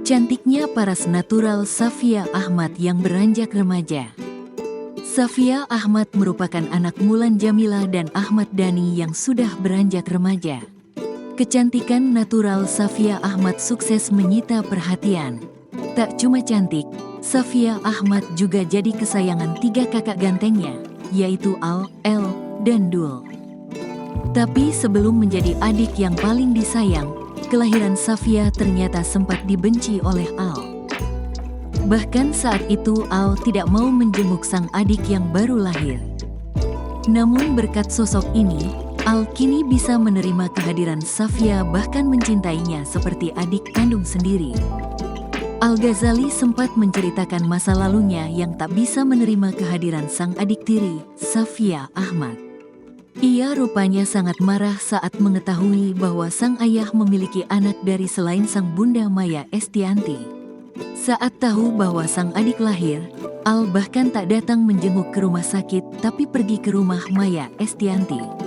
Cantiknya paras natural Safia Ahmad yang beranjak remaja. Safia Ahmad merupakan anak Mulan Jamila dan Ahmad Dhani yang sudah beranjak remaja. Kecantikan natural Safia Ahmad sukses menyita perhatian. Tak cuma cantik, Safia Ahmad juga jadi kesayangan 3 kakak gantengnya, yaitu Al, El, dan Dul. Tapi sebelum menjadi adik yang paling disayang, kelahiran Safia ternyata sempat dibenci oleh Al. Bahkan saat itu Al tidak mau menjenguk sang adik yang baru lahir. Namun berkat sosok ini, Al kini bisa menerima kehadiran Safia bahkan mencintainya seperti adik kandung sendiri. Al-Ghazali sempat menceritakan masa lalunya yang tak bisa menerima kehadiran sang adik tiri, Safia Ahmad. Ia rupanya sangat marah saat mengetahui bahwa sang ayah memiliki anak dari selain sang bunda Maya Estianty. Saat tahu bahwa sang adik lahir, Al bahkan tak datang menjenguk ke rumah sakit tapi pergi ke rumah Maya Estianty.